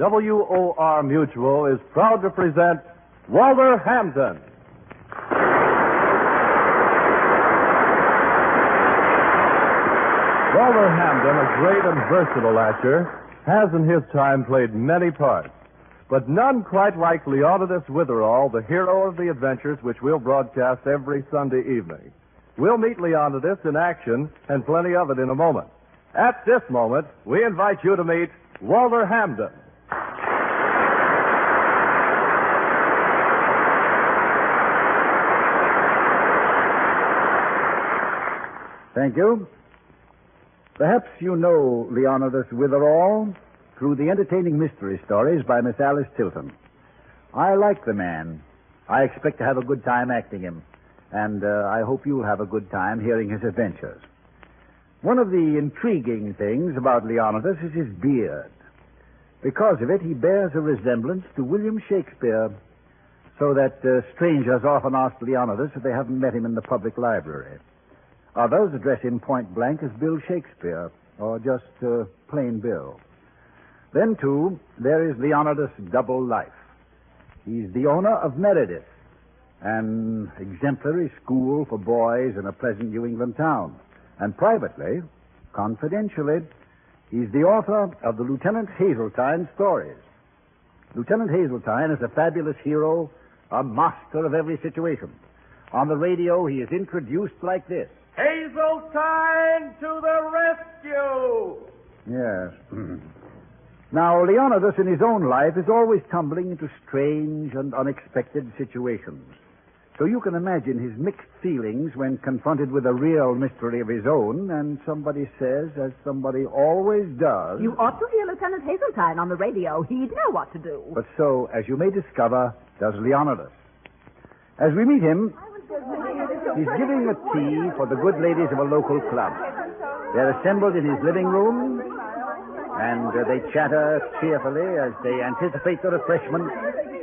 WOR Mutual is proud to present Walter Hampden. Walter Hampden, a great and versatile actor, has in his time played many parts, but none quite like Leonidas Witherall, the hero of the adventures which we'll broadcast every Sunday evening. We'll meet Leonidas in action, and plenty of it in a moment. At this moment, we invite you to meet Walter Hampden. Thank you. Perhaps you know Leonidas Witherall through the entertaining mystery stories by Miss Alice Tilton. I like the man. I expect to have a good time acting him, and I hope you'll have a good time hearing his adventures. One of the intriguing things about Leonidas is his beard. Because of it, he bears a resemblance to William Shakespeare, so that strangers often ask Leonidas if they haven't met him in the public library. Others address him point blank as Bill Shakespeare, or just plain Bill. Then, too, there is Leonidas' double life. He's the owner of Meredith, an exemplary school for boys in a pleasant New England town. And privately, confidentially, he's the author of the Lieutenant Hazeltine Stories. Lieutenant Hazeltine is a fabulous hero, a master of every situation. On the radio, he is introduced like this. Hazeltine to the rescue! Yes. Now, Leonidas in his own life is always tumbling into strange and unexpected situations. So you can imagine his mixed feelings when confronted with a real mystery of his own, and somebody says, as somebody always does... You ought to hear Lieutenant Hazeltine on the radio. He'd know what to do. But so, as you may discover, does Leonidas. As we meet him, he's giving a tea for the good ladies of a local club. They're assembled in his living room, and they chatter cheerfully as they anticipate the refreshment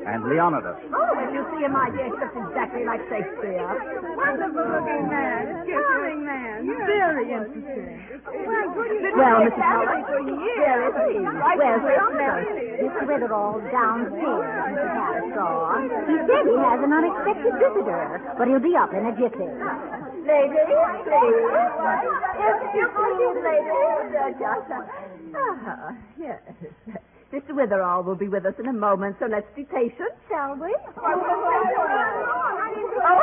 and Leonidas. Oh, did you see him, my dear? He looks exactly like Shakespeare. Wonderful-looking man. Charming man. Very interesting. Well, Mrs. Howard, there is he. Where's Leonidas? Mr. Witherall downstairs, Mrs. Harris saw. He said he has an unexpected visitor, but he'll be up in a jiffy. Ladies, please. Yes, you please, ladies. Yes. Mr. Witherall will be with us in a moment, so let's be patient, shall we? Oh,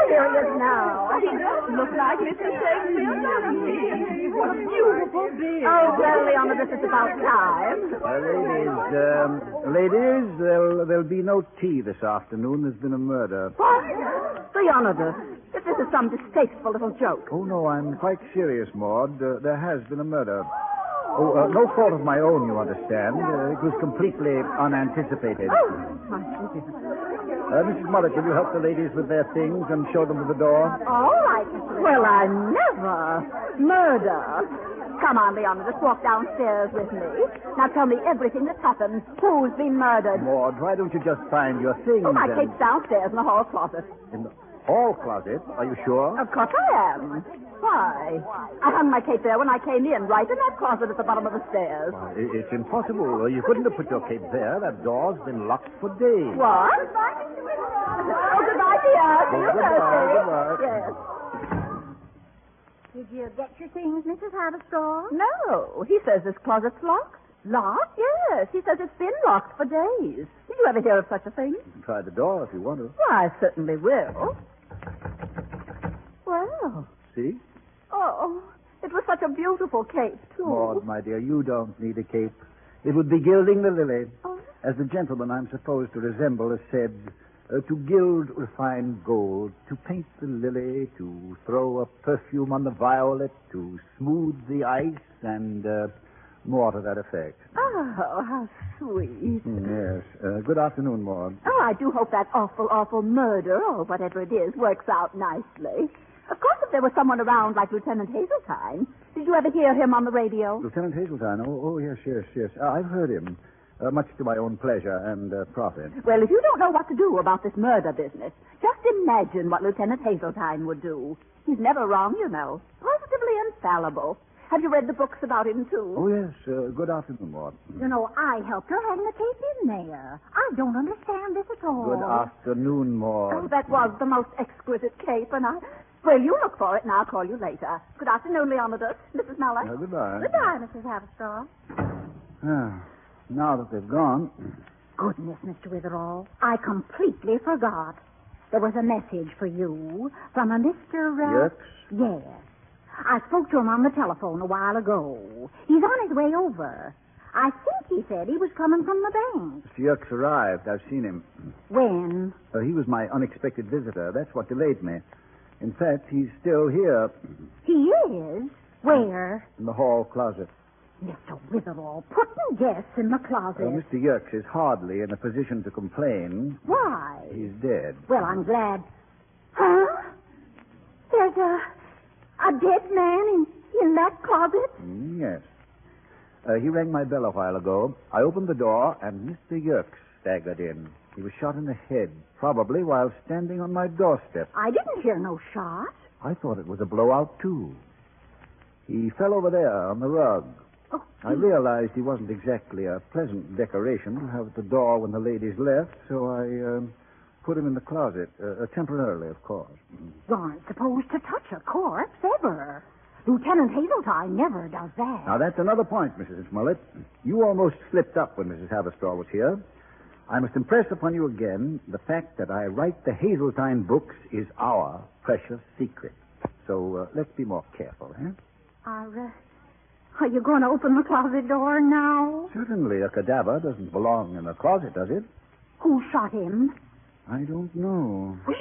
here he is now. He does look like Mr. Shakespeare, doesn't he? What a beautiful beard. Oh, well, Leonidas, it's about time. Ladies, there'll be no tea this afternoon. There's been a murder. What? Leonidas, if this is some distasteful little joke. Oh, no, I'm quite serious, Maud. There has been a murder. Oh, no fault of my own, you understand. It was completely unanticipated. Oh, my goodness. Mrs. Mullet, will you help the ladies with their things and show them to the door? All right, Mr. Well, I never. Murder. Come on, Leonidas, walk downstairs with me. Now tell me everything that's happened. Who's been murdered? Maud, why don't you just find your things? Oh, my cape's downstairs in the hall closet. In the hall closet? Are you sure? Of course I am. Why? I hung my cape there when I came in, right in that closet at the bottom of the stairs. Well, it's impossible. You couldn't have put your cape there. That door's been locked for days. What? Oh, goodbye, dear. See you Thursday. Goodbye. Yes. Did you get your things, Mrs. Haverstraw? No. He says this closet's locked. Locked? Yes. He says it's been locked for days. Did you ever hear of such a thing? You can try the door if you want to. Why, I certainly will. Well. See? Oh, it was such a beautiful cape, too. Maud, my dear, you don't need a cape. It would be gilding the lily. Oh. As the gentleman I'm supposed to resemble has said, to gild refined gold, to paint the lily, to throw a perfume on the violet, to smooth the ice, and more to that effect. Oh, how sweet. Yes. Good afternoon, Maud. Oh, I do hope that awful murder, or whatever it is, works out nicely. Of course, if there was someone around like Lieutenant Hazeltine. Did you ever hear him on the radio? Lieutenant Hazeltine? Oh, yes. I've heard him, much to my own pleasure and profit. Well, if you don't know what to do about this murder business, just imagine what Lieutenant Hazeltine would do. He's never wrong, you know. Positively infallible. Have you read the books about him, too? Oh, yes. Good afternoon, Maud. You know, I helped her hang the cape in there. I don't understand this at all. Good afternoon, Maud. Oh, that was the most exquisite cape, and Well, you look for it, and I'll call you later. Good afternoon, Leonidas. Mrs. Muller. Goodbye. Goodbye, Mrs. Haverstraw. Now that they've gone. Goodness, Mr. Witherall, I completely forgot. There was a message for you from a Mr. Yerkes? Yes. I spoke to him on the telephone a while ago. He's on his way over. I think he said he was coming from the bank. Mr. Yerkes arrived. I've seen him. When? He was my unexpected visitor. That's what delayed me. In fact, he's still here. He is? Where? In the hall closet. Mr. Witherall, putting guests in the closet. Mr. Yerkes is hardly in a position to complain. Why? He's dead. Well, I'm glad. Huh? There's a dead man in that closet? Yes. He rang my bell a while ago. I opened the door, and Mr. Yerkes staggered in. He was shot in the head, probably while standing on my doorstep. I didn't hear no shot. I thought it was a blowout, too. He fell over there on the rug. Oh, I realized he wasn't exactly a pleasant decoration to have at the door when the ladies left, so I put him in the closet, temporarily, of course. You aren't supposed to touch a corpse, ever. Lieutenant Hazeltine never does that. Now, that's another point, Mrs. Smollett. You almost slipped up when Mrs. Haverstraw was here. I must impress upon you again the fact that I write the Hazeltine books is our precious secret. So let's be more careful, eh? Are you going to open the closet door now? Certainly, a cadaver doesn't belong in a closet, does it? Who shot him? I don't know. Well,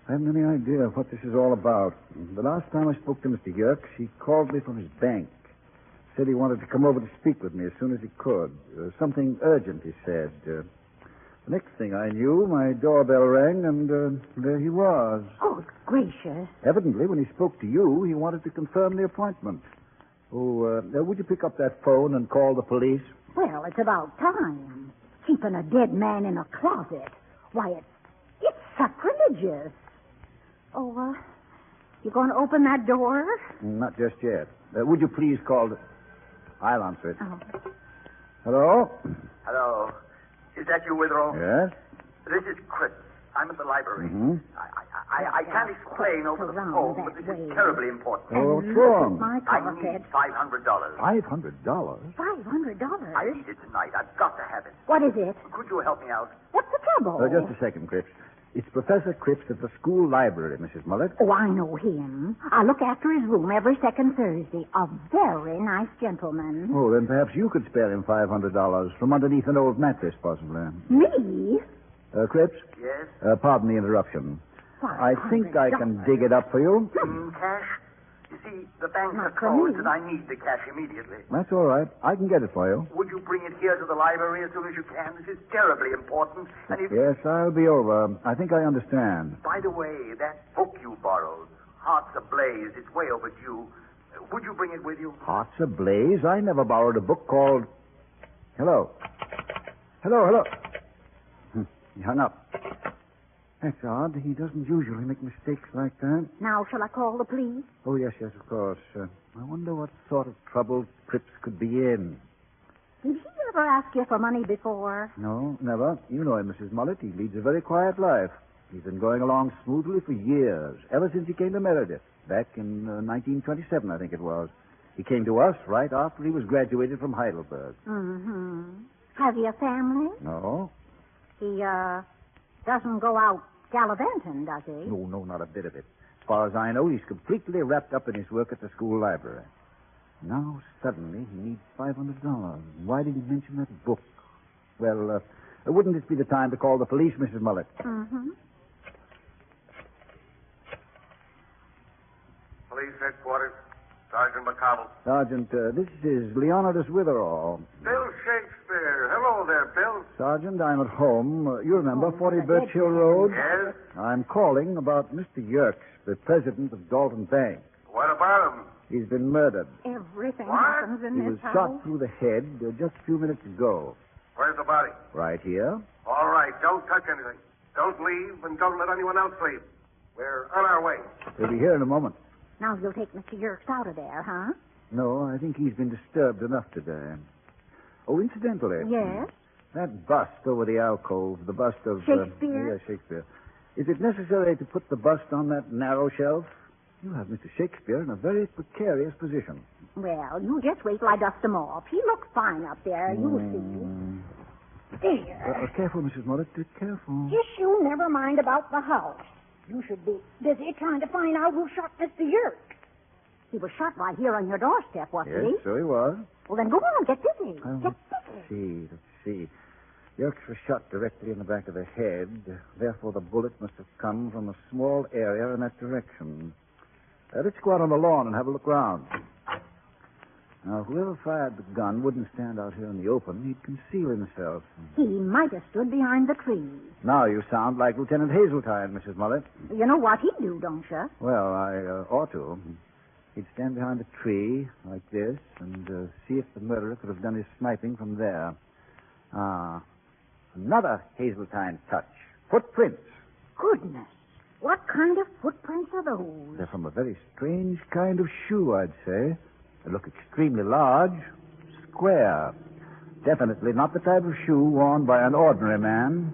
I haven't any idea what this is all about. The last time I spoke to Mr. Yerkes, he called me from his bank. Said he wanted to come over to speak with me as soon as he could. Something urgent, he said. The next thing I knew, my doorbell rang, and there he was. oh, gracious. Evidently, when he spoke to you, he wanted to confirm the appointment. Oh, would you pick up that phone and call the police? Well, it's about time. Keeping a dead man in a closet. Why, it's sacrilegious. Oh, you going to open that door? Not just yet. Would you please call the... I'll answer it. Oh. Hello? Hello. Is that you, Witherall? Yes? This is Chris. I'm at the library. Mm-hmm. I can't explain over the phone, but this is terribly important. Oh, what's wrong? My I carpet. need $500. $500? $500? I need it tonight. I've got to have it. What is it? Could you help me out? What's the trouble? Just a second, Cripps. It's Professor Cripps at the school library, Mrs. Mullet. Oh, I know him. I look after his room every second Thursday. A very nice gentleman. Oh, then perhaps you could spare him $500 from underneath an old mattress, possibly. Me? Cripps? Yes? Pardon the interruption. I think I can dig it up for you. In cash? You see, the bank's Not are for closed me. and I need the cash immediately. That's all right. I can get it for you. Would you bring it here to the library as soon as you can? This is terribly important. And if... Yes, I'll be over. I think I understand. By the way, that book you borrowed, Hearts Ablaze, it's way overdue. Would you bring it with you? Hearts Ablaze? I never borrowed a book called... Hello. Hello. He hung up. That's odd. He doesn't usually make mistakes like that. Now, shall I call the police? Oh, yes, of course. I wonder what sort of trouble Cripps could be in. Did he ever ask you for money before? No, never. You know him, Mrs. Mullet. He leads a very quiet life. He's been going along smoothly for years, ever since he came to Meredith, back in 1927, I think it was. He came to us right after he was graduated from Heidelberg. Mm-hmm. Has he a family? No? He, doesn't go out gallivanting, does he? No, not a bit of it. As far as I know, he's completely wrapped up in his work at the school library. Now, suddenly, he needs $500. Why did he mention that book? Well, wouldn't this be the time to call the police, Mrs. Mullet? Mm-hmm. Police headquarters. Sergeant McConnell. Sergeant, this is Leonidas Witherall. Bill Shakespeare. Hello there, Bill. Sergeant, I'm at home. You remember 40 Birch Hill Road? Yes? I'm calling about Mr. Yerkes, the president of Dalton Bank. What about him? He's been murdered. Everything What? happens in He this was house. shot through the head just a few minutes ago. Where's the body? Right here. All right, don't touch anything. Don't leave, and don't let anyone else leave. We're on our way. He'll be here in a moment. Now you'll take Mr. Yerkes out of there, huh? No, I think he's been disturbed enough today. Oh, incidentally. Yes? That bust over the alcove, the bust of... Shakespeare? Yes, Shakespeare. Is it necessary to put the bust on that narrow shelf? You have Mr. Shakespeare in a very precarious position. Well, you just wait till I dust him off. He looks fine up there. You'll see. There. Careful, Mrs. Mullet. Careful. Just you never mind about the house. You should be busy trying to find out who shot Mr. Yerk. He was shot right here on your doorstep, wasn't he? Yes, so he was. Well, then go on, get busy. Get busy. Let's see. Yerkes was shot directly in the back of the head. Therefore, the bullet must have come from a small area in that direction. Let's go out on the lawn and have a look round. Now, whoever fired the gun wouldn't stand out here in the open. He'd conceal himself. He might have stood behind the tree. Now you sound like Lieutenant Hazeltine, Mrs. Mullet. You know what he'd do, don't you? Well, I ought to. He'd stand behind a tree like this and see if the murderer could have done his sniping from there. Another Hazeltine touch. Footprints. Goodness. What kind of footprints are those? They're from a very strange kind of shoe, I'd say. They look extremely large, square. Definitely not the type of shoe worn by an ordinary man.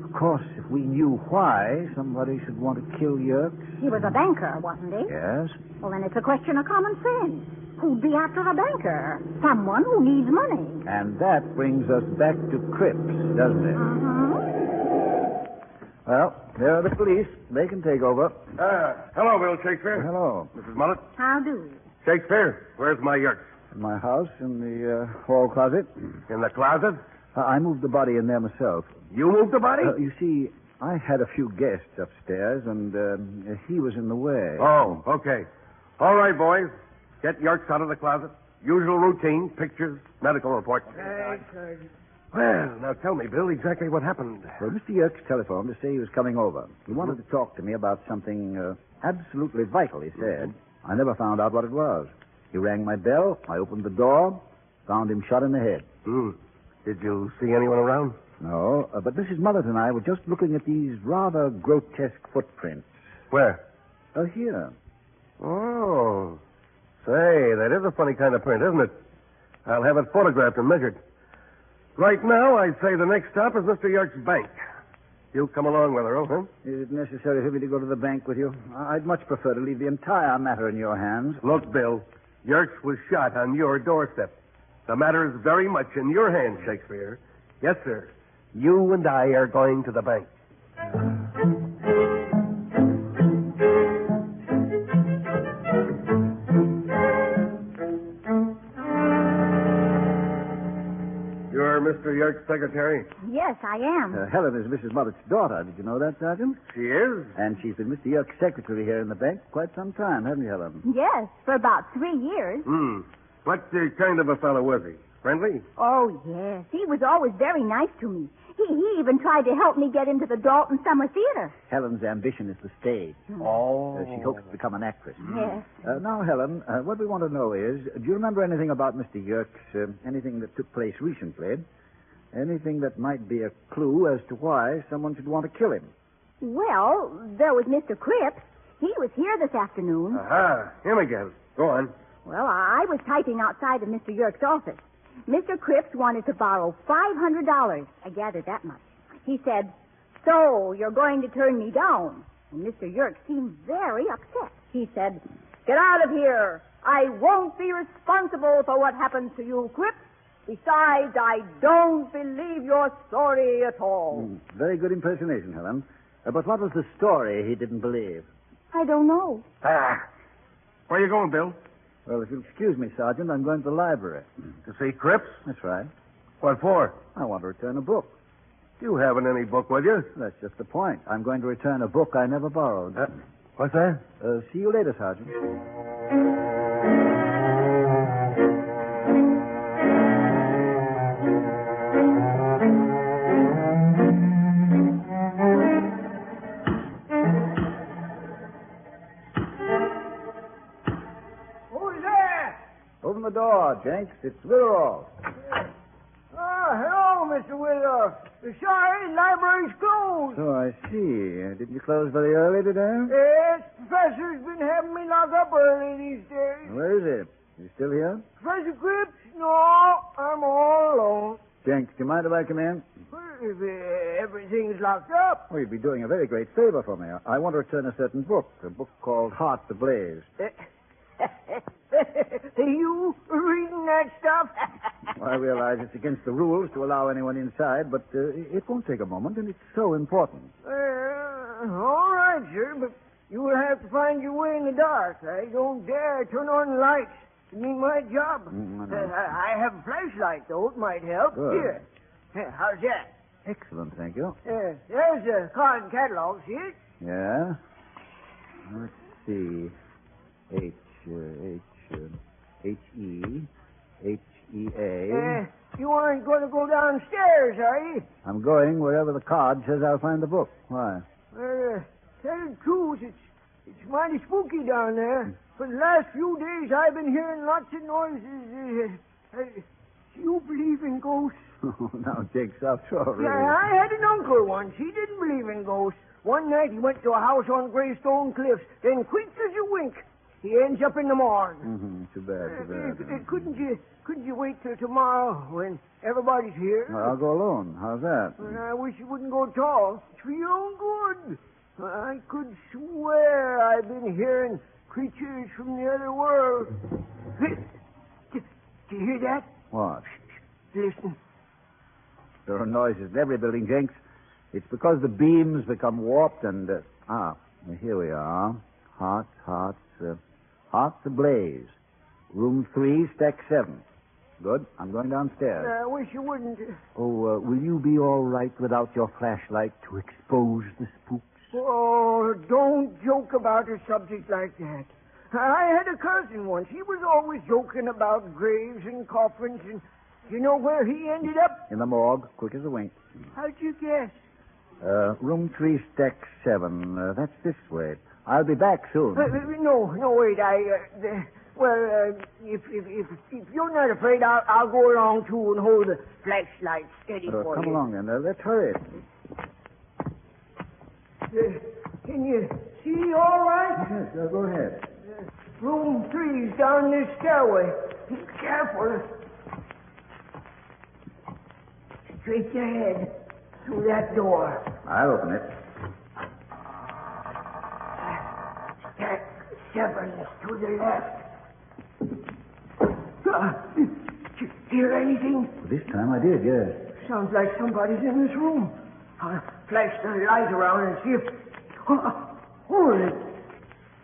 Of course, if we knew why somebody should want to kill Yerkes... He was a banker, wasn't he? Yes. Well, then it's a question of common sense. Who'd be after a banker? Someone who needs money. And that brings us back to Cripps, doesn't it? Well, there are the police. They can take over. Hello, Bill Shakespeare. Hello. Mrs. Mullet. How do? Shakespeare, where's my Yerkes? In my house, in the hall closet. In the closet? I moved the body in there myself. You moved the body? You see, I had a few guests upstairs, and he was in the way. Oh, okay. All right, boys. Get Yerkes out of the closet. Usual routine, pictures, medical reports. Right, Sergeant. Well, now tell me, Bill, exactly what happened. Well, Mr. Yerkes telephoned to say he was coming over. He wanted to talk to me about something absolutely vital, he said. I never found out what it was. He rang my bell. I opened the door, found him shot in the head. Did you see anyone around? No, but Mrs. Mullet and I were just looking at these rather grotesque footprints. Where? Here. Oh. Say, that is a funny kind of print, isn't it? I'll have it photographed and measured. Right now, I'd say the next stop is Mr. Yerkes' bank. You come along with her, huh? Is it necessary for me to go to the bank with you? I'd much prefer to leave the entire matter in your hands. Look, Bill, Yerkes was shot on your doorstep. The matter is very much in your hands, Shakespeare. Yes, sir. You and I are going to the bank. You're Mr. Yerkes' secretary? Yes, I am. Helen is Mrs. Mullet's daughter. Did you know that, Sergeant? She is? And she's been Mr. Yerkes' secretary here in the bank quite some time, haven't you, Helen? Yes, for about 3 years. What kind of a fellow was he? Friendly? Oh, yes. He was always very nice to me. He even tried to help me get into the Dalton Summer Theater. Helen's ambition is the stage. Oh. She hopes to become an actress. Yes. Now, Helen, what we want to know is, do you remember anything about Mr. Yerkes, anything that took place recently? Anything that might be a clue as to why someone should want to kill him? Well, there was Mr. Cripps. He was here this afternoon. Aha, him again. Go on. Well, I was typing outside of Mr. Yerkes' office. Mr. Cripps wanted to borrow $500. I gathered that much. He said, "So, you're going to turn me down?" And Mr. Yerkes seemed very upset. He said, "Get out of here. I won't be responsible for what happens to you, Cripps. Besides, I don't believe your story at all." Very good impersonation, Helen. But what was the story he didn't believe? I don't know. Where you going, Bill? Well, if you'll excuse me, Sergeant, I'm going to the library. To see Cripps? That's right. What for? I want to return a book. You haven't any book with you. That's just the point. I'm going to return a book I never borrowed. What's that? See you later, Sergeant. Open the door, Jenks. It's Witherall. Hello, Mr. Witherall. Sorry, library's closed. Oh, I see. Did you close very early today? Yes, Professor's been having me lock up early these days. Where is he? You still here? Professor Cripps? No, I'm all alone. Jenks, do you mind if I come in? Well, if everything's locked up. Well, you'd be doing a very great favor for me. I want to return a certain book, a book called Heart Ablaze. You reading that stuff? Well, I realize it's against the rules to allow anyone inside, but it won't take a moment, and it's so important. All right, sir, but you will have to find your way in the dark. I don't dare turn on the lights. It means my job. I have a flashlight, though. It might help. Good. Here. How's that? Excellent, thank you. There's a card and catalog. See it? Yeah? Let's see. H-E-A. You aren't going to go downstairs, are you? I'm going wherever the card says I'll find the book. Why? Well, tell the truth, it's mighty spooky down there. For the last few days, I've been hearing lots of noises. Do you believe in ghosts? Oh, now, Jake, stop short. Yeah, I had an uncle once. He didn't believe in ghosts. One night, he went to a house on Greystone Cliffs. Then, quick as a wink, he ends up in the morgue. Mm-hmm. Too bad. Couldn't you wait till tomorrow when everybody's here? Well, I'll go alone. How's that? Well, I wish you wouldn't go at all. It's for your own good. I could swear I've been hearing creatures from the other world. Do you hear that? What? Listen. There are noises in every building, Jenks. It's because the beams become warped and... here we are. Hearts ablaze. Room 3, stack 7. Good. I'm going downstairs. I wish you wouldn't. Oh, will you be all right without your flashlight to expose the spooks? Oh, don't joke about a subject like that. I had a cousin once. He was always joking about graves and coffins, and you know where he ended up? In the morgue, quick as a wink. How'd you guess? Room 3, stack 7. That's this way. I'll be back soon. No, wait. If you're not afraid, I'll go along too and hold the flashlight steady for come you. along then. Let's hurry. Can you see all right? Yes, go ahead. Room 3's down this stairway. Careful. Straight ahead through that door. I'll open it. Stack 7's to the left. Did you hear anything? This time I did, yes. Sounds like somebody's in this room. I'll flash the light around and see if... Hold it.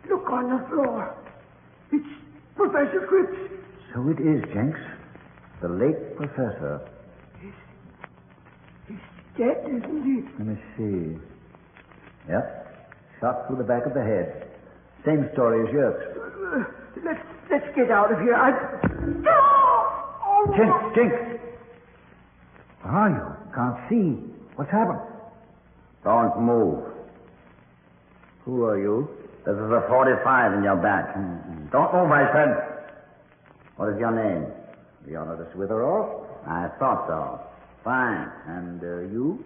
Look on the floor. It's Professor Cripps. So it is, Jenks. The late professor. He's dead, isn't he? Let me see. Yep. Shot through the back of the head. Same story as yours. Let's get out of here. Jenks! Where are you? Can't see. What's happened? Don't move. Who are you? This is a 45 in your back. Don't move, I said. What is your name? Leonidas Witherall. I thought so. Fine. And you?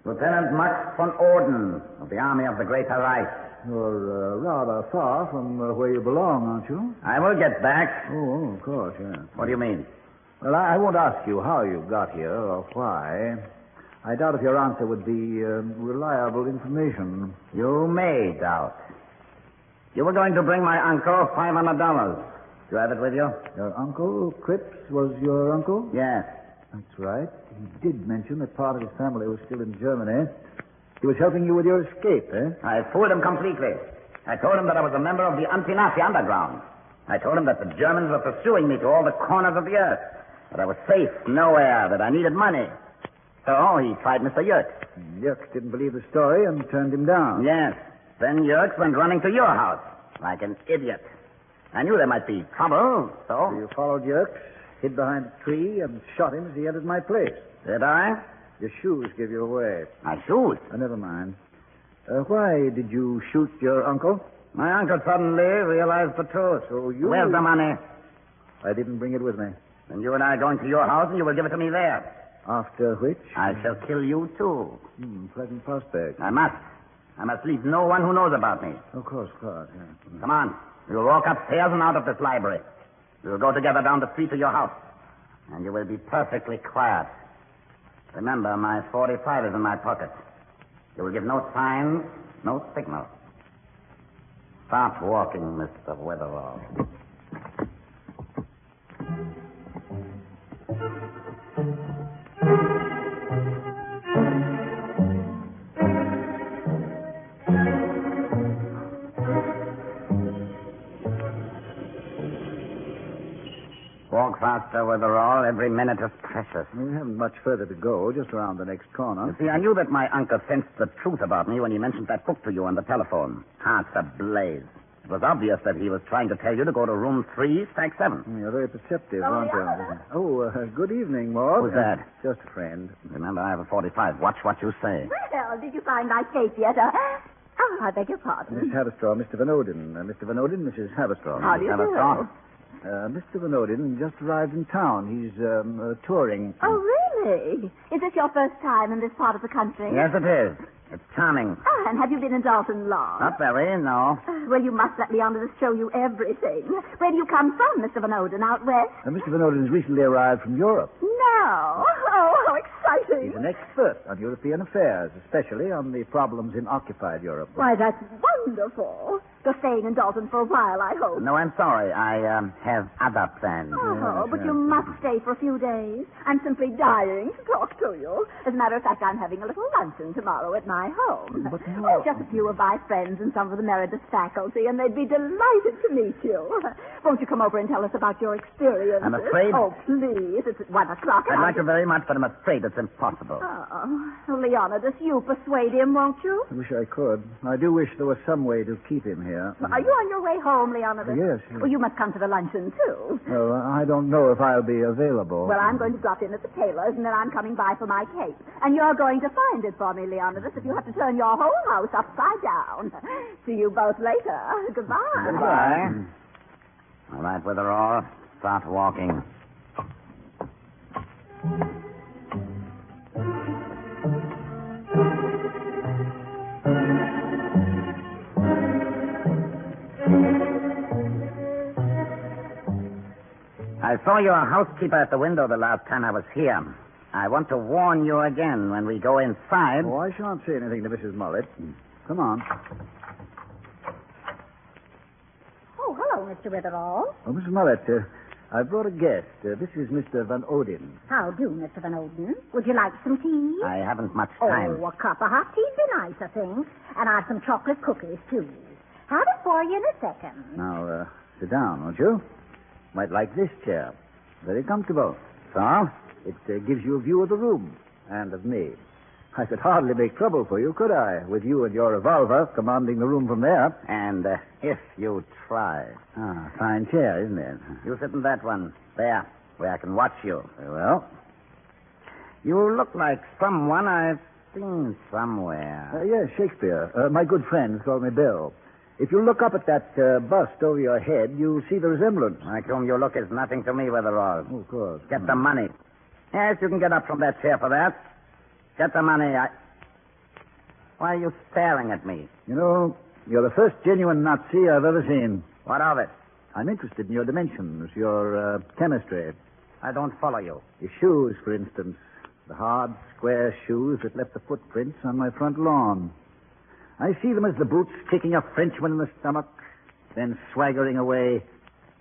Lieutenant Max von Orden of the Army of the Greater Reich. You're rather far from where you belong, aren't you? I will get back. Oh, of course, yeah. What do you mean? Well, I won't ask you how you got here or why. I doubt if your answer would be reliable information. You may doubt. You were going to bring my uncle $500. Do you have it with you? Your uncle, Cripps, was your uncle? Yes. That's right. He did mention that part of his family was still in Germany. He was helping you with your escape, eh? I fooled him completely. I told him that I was a member of the anti-Nazi underground. I told him that the Germans were pursuing me to all the corners of the earth, that I was safe nowhere, that I needed money. So he tried Mr. Yerkes. Yerkes didn't believe the story and turned him down. Yes. Then Yerkes went running to your house, like an idiot. I knew there might be trouble, so... So you followed Yerkes, hid behind a tree, and shot him as he entered my place. Did I? Your shoes give you away. My shoes? Never mind. Why did you shoot your uncle? My uncle suddenly realized the truth. So you... Where's the money? I didn't bring it with me. Then you and I are going to your house, and you will give it to me there. After which? I shall kill you, too. Pleasant prospect. I must. I must leave no one who knows about me. Of course. Yeah. Come on. We'll walk upstairs and out of this library. We'll go together down the street to your house. And you will be perfectly quiet. Remember, my 45 is in my pocket. You will give no signs, no signal. Start walking, Mr. Witherall. Walk faster, Witherall. Every minute is precious. We haven't much further to go, just around the next corner. You see, I knew that my uncle sensed the truth about me when he mentioned that book to you on the telephone. Hearts ablaze. It was obvious that he was trying to tell you to go to room 3, stack 7. You're very perceptive, aren't you? Oh, good evening, Maud. Who's that? Just a friend. Remember, I have a 45. Watch what you say. Well, did you find my cape yet? I beg your pardon. Miss Haverstraw, Mr. Van Oden. Mr. Van Oden, Mrs. Haverstraw. How do you do? Mr. Van Oden just arrived in town. He's touring. Oh, really? Is this your first time in this part of the country? Yes, it is. It's charming. Oh, and have you been in Dalton long? Not very, no. Well, you must let Leonidas show you everything. Where do you come from, Mr. Van Oden? Out west? Mr. Van Oden has recently arrived from Europe. No. Oh, how exciting. He's an expert on European affairs, especially on the problems in occupied Europe. Why, that's wonderful. You're staying in Dalton for a while, I hope. No, I'm sorry. I have other plans. Oh, but you must stay for a few days. I'm simply dying to talk to you. As a matter of fact, I'm having a little luncheon tomorrow at my home. But no. Oh, just a few of my friends and some of the Meredith faculty, and they'd be delighted to meet you. Won't you come over and tell us about your experiences? I'm afraid... Oh, please. It's at 1 o'clock. I'd like to very much, but I'm afraid it's impossible. Oh, Leonidas, you persuade him, won't you? I wish I could. I do wish there was some way to keep him here. Are you on your way home, Leonidas? Yes. Well, you must come to the luncheon, too. Well, I don't know if I'll be available. Well, I'm going to drop in at the tailor's, and then I'm coming by for my cape. And you're going to find it for me, Leonidas, if you have to turn your whole house upside down. See you both later. Goodbye. Goodbye. All right, Witherall. Start walking. I saw your housekeeper at the window the last time I was here. I want to warn you again when we go inside. Oh, I shan't say anything to Mrs. Mullet. Come on. Oh, hello, Mr. Witherall. Oh, Mrs. Mullet, I brought a guest. This is Mr. Van Oden. How do, Mr. Van Oden? Would you like some tea? I haven't much time. Oh, a cup of hot tea'd be nice, I think. And I've some chocolate cookies, too. Have it for you in a second. Now, sit down, won't you? Might like this chair. Very comfortable. So? It gives you a view of the room. And of me. I could hardly make trouble for you, could I? With you and your revolver commanding the room from there. And if you try. Ah, fine chair, isn't it? You sit in that one. There, where I can watch you. Very well. You look like someone I've seen somewhere. Yes, Shakespeare. My good friends call me Bill. If you look up at that bust over your head, you'll see the resemblance. Like whom you look is nothing to me, Witherall. Oh, of course. Get the money. Yes, you can get up from that chair for that. Get the money. Why are you staring at me? You know, you're the first genuine Nazi I've ever seen. What of it? I'm interested in your dimensions, your chemistry. I don't follow you. Your shoes, for instance. The hard, square shoes that left the footprints on my front lawn. I see them as the boots kicking a Frenchman in the stomach, then swaggering away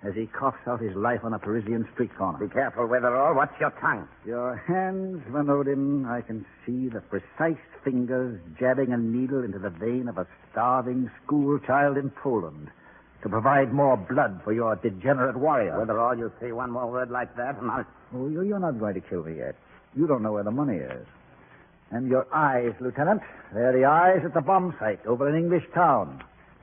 as he coughs out his life on a Parisian street corner. Be careful, Witherall. Watch your tongue. Your hands, Van Oden, I can see the precise fingers jabbing a needle into the vein of a starving school child in Poland to provide more blood for your degenerate warrior. Witherall, you say one more word like that, and I'll... Oh, you're not going to kill me yet. You don't know where the money is. And your eyes, Lieutenant. They're the eyes at the bomb site over in English town.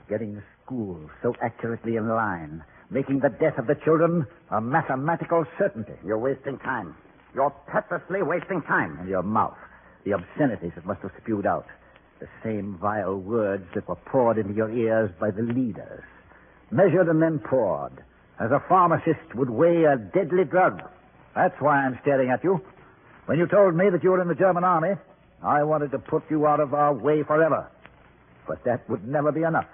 Getting the school so accurately in line. Making the death of the children a mathematical certainty. You're wasting time. You're purposely wasting time. And your mouth. The obscenities it must have spewed out. The same vile words that were poured into your ears by the leaders. Measured and then poured. As a pharmacist would weigh a deadly drug. That's why I'm staring at you. When you told me that you were in the German army, I wanted to put you out of our way forever. But that would never be enough.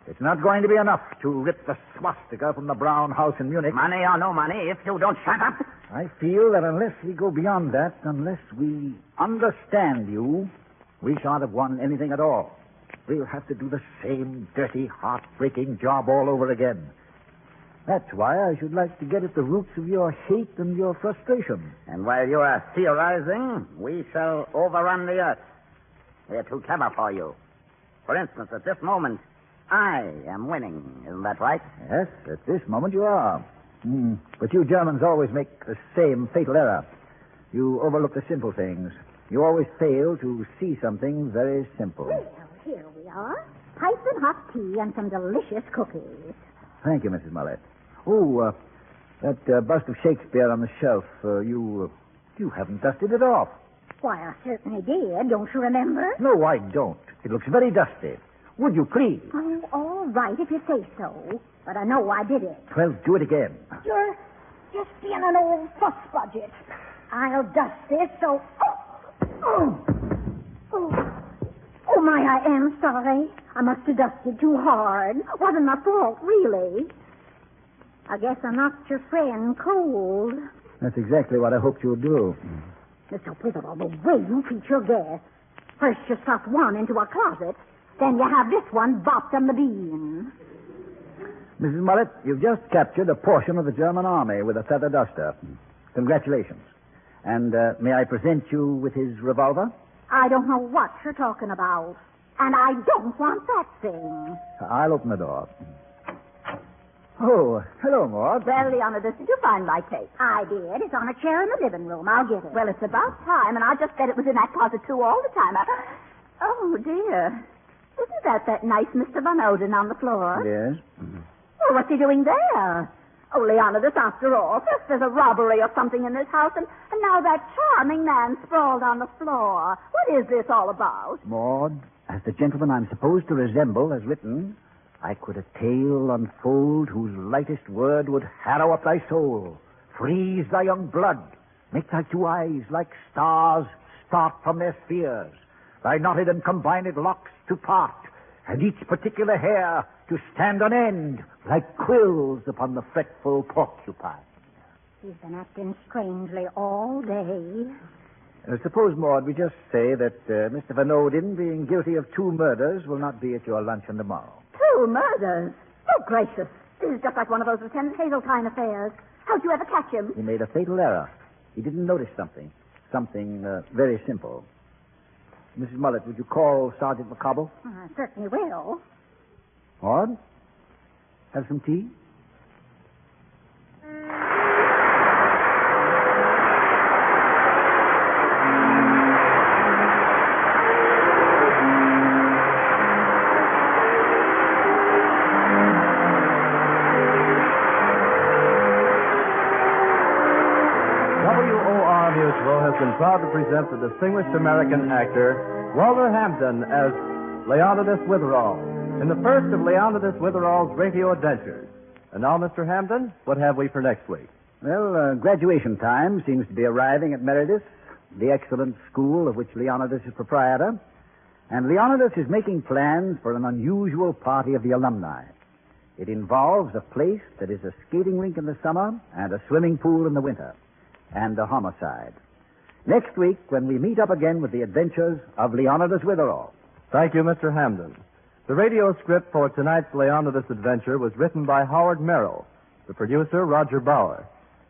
It's not going to be enough to rip the swastika from the Brown House in Munich. Money or no money, if you don't shut up. I feel that unless we go beyond that, unless we understand you, we shan't have won anything at all. We'll have to do the same dirty, heartbreaking job all over again. That's why I should like to get at the roots of your hate and your frustration. And while you are theorizing, we shall overrun the earth. We're too clever for you. For instance, at this moment, I am winning. Isn't that right? Yes, at this moment you are. But you Germans always make the same fatal error. You overlook the simple things. You always fail to see something very simple. Well, here we are. Piping hot tea and some delicious cookies. Thank you, Mrs. Mullet. Oh, that bust of Shakespeare on the shelf, you haven't dusted it off. Why, I certainly did. Don't you remember? No, I don't. It looks very dusty. Would you please? Oh, all right, if you say so. But I know I did it. Well, do it again. You're just being an old fuss budget. I'll dust this so... Oh, my, I am sorry. I must have dusted too hard. Wasn't my fault, really. I guess I knocked your friend cold. That's exactly what I hoped you'd do. Mr. Witherall, the way you treat your guests. First you stuff one into a closet, then you have this one bopped on the bean. Mrs. Mullet, you've just captured a portion of the German army with a feather duster. Congratulations. And may I present you with his revolver? I don't know what you're talking about. And I don't want that thing. I'll open the door. Oh, hello, Maud. Well, Leonidas, did you find my cake? I did. It's on a chair in the living room. I'll get it. Well, it's about time, and I just bet it was in that closet, too, all the time. Oh, dear. Isn't that nice Mr. Van Oden on the floor? Yes. Well, what's he doing there? Oh, Leonidas, after all, first there's a robbery or something in this house, and now that charming man sprawled on the floor. What is this all about? Maud, as the gentleman I'm supposed to resemble has written, I could a tale unfold whose lightest word would harrow up thy soul, freeze thy young blood, make thy two eyes like stars start from their spheres, thy knotted and combined locks to part, and each particular hair to stand on end like quills upon the fretful porcupine. He's been acting strangely all day. Suppose, Maud, we just say that Mr. Van Oden, being guilty of 2 murders, will not be at your luncheon tomorrow. 2 murders? Oh, gracious. This is just like one of those Lieutenant Hazeltine affairs. How'd you ever catch him? He made a fatal error. He didn't notice something. Something very simple. Mrs. Mullet, would you call Sergeant McCobble? I certainly will. Maud? Have some tea? WOR Mutual has been proud to present the distinguished American actor Walter Hampden as Leonidas Witherall in the first of Leonidas Witherall's radio adventures. And now, Mr. Hampden, what have we for next week? Well, graduation time seems to be arriving at Meredith, the excellent school of which Leonidas is proprietor. And Leonidas is making plans for an unusual party of the alumni. It involves a place that is a skating rink in the summer and a swimming pool in the winter, and a homicide. Next week, when we meet up again with the adventures of Leonidas Witherall. Thank you, Mr. Hampden. The radio script for tonight's Leonidas adventure was written by Howard Merrill. The producer, Roger Bauer.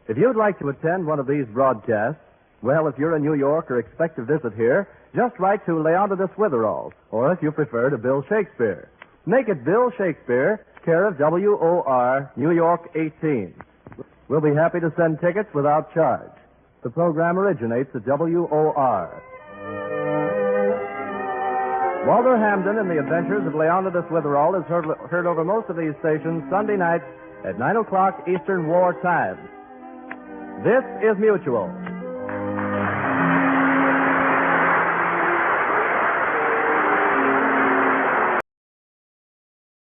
If you'd like to attend one of these broadcasts, well, if you're in New York or expect to visit here, just write to Leonidas Witherall, or if you prefer, to Bill Shakespeare. Make it Bill Shakespeare, care of WOR, New York 18. We'll be happy to send tickets without charge. The program originates at WOR. Walter Hampden in the Adventures of Leonidas Witherall is heard over most of these stations Sunday nights at 9 o'clock Eastern War Time. This is Mutual.